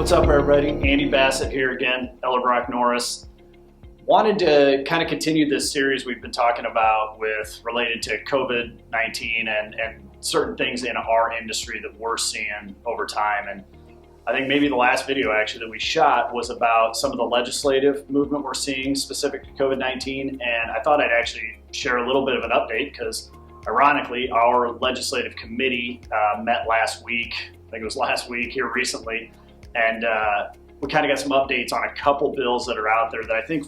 What's up, everybody? Andy Bassett here again, Ellerbrock-Norris. Wanted to kind of continue this series we've been talking about related to COVID-19 and certain things in our industry that we're seeing over time. And I think maybe the last video actually that we shot was about some of the legislative movement we're seeing specific to COVID-19. And I thought I'd actually share a little bit of an update because ironically, our legislative committee met last week. I think it was last week here recently. And we kind of got some updates on a couple bills that are out there that I think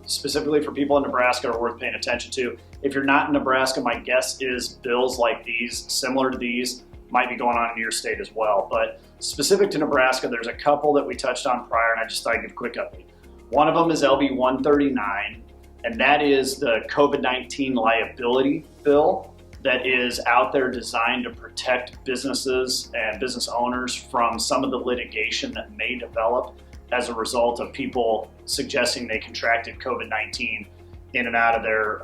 specifically for people in Nebraska are worth paying attention to. If you're not in Nebraska, my guess is bills like these, similar to these, might be going on in your state as well. But specific to Nebraska, there's a couple that we touched on prior, and I just thought I'd give a quick update. One of them is LB 139, and that is the COVID-19 liability bill that is out there designed to protect businesses and business owners from some of the litigation that may develop as a result of people suggesting they contracted COVID-19 in and out of their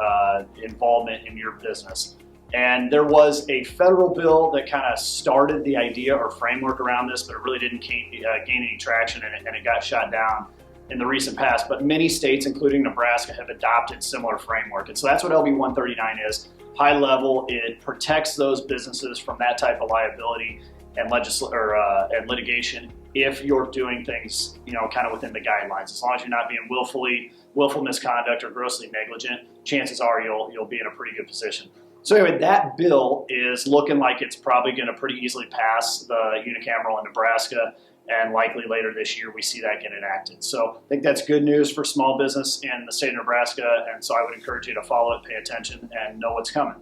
involvement in your business. And there was a federal bill that kind of started the idea or framework around this, but it really didn't gain any traction, and it got shot down in the recent past. But many states, including Nebraska, have adopted similar framework. And so that's what LB 139 is. High level, it protects those businesses from that type of liability and litigation if you're doing things, kind of within the guidelines. As long as you're not being willful misconduct or grossly negligent, chances are you'll be in a pretty good position. So anyway, that bill is looking like it's probably going to pretty easily pass the unicameral in Nebraska, and likely later this year we see that get enacted. So I think that's good news for small business in the state of Nebraska, and so I would encourage you to follow it, pay attention, and know what's coming.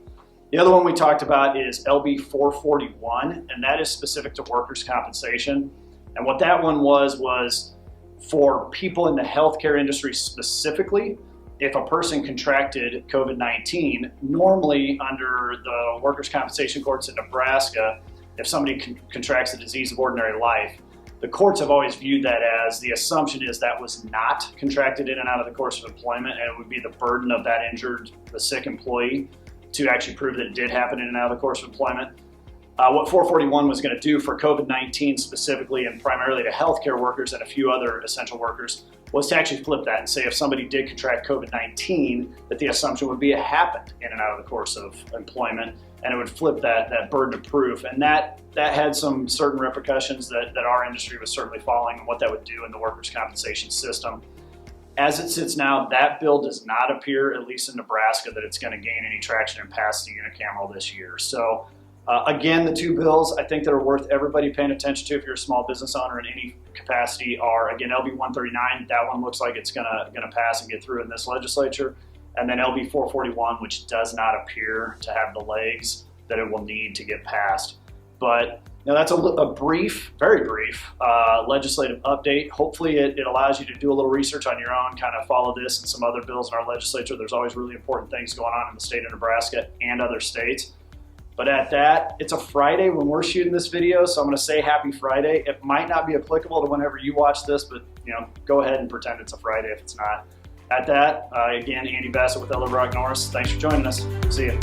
The other one we talked about is LB 441, and that is specific to workers' compensation. And what that one was for people in the healthcare industry specifically. If a person contracted COVID-19, normally under the workers' compensation courts in Nebraska, if somebody contracts the disease of ordinary life, the courts have always viewed that as the assumption is that was not contracted in and out of the course of employment, and it would be the burden of that the sick employee to actually prove that it did happen in and out of the course of employment. What 441 was going to do for COVID-19 specifically, and primarily to healthcare workers and a few other essential workers, was to actually flip that and say if somebody did contract COVID-19, that the assumption would be it happened in and out of the course of employment, and it would flip that burden of proof. And that had some certain repercussions that our industry was certainly following and what that would do in the workers' compensation system. As it sits now, that bill does not appear, at least in Nebraska, that it's going to gain any traction and pass the unicameral this year. So again, the two bills I think that are worth everybody paying attention to if you're a small business owner in any capacity are, again, LB 139. That one looks like it's gonna pass and get through in this legislature. And then LB 441, which does not appear to have the legs that it will need to get passed. But that's a brief, very brief legislative update. Hopefully it allows you to do a little research on your own, kind of follow this and some other bills in our legislature. There's always really important things going on in the state of Nebraska and other states. But at that, it's a Friday when we're shooting this video, so I'm going to say happy Friday. It might not be applicable to whenever you watch this, but go ahead and pretend it's a Friday if it's not. At that, again, Andy Bassett with Ellerbrock-Norris. Thanks for joining us. See you.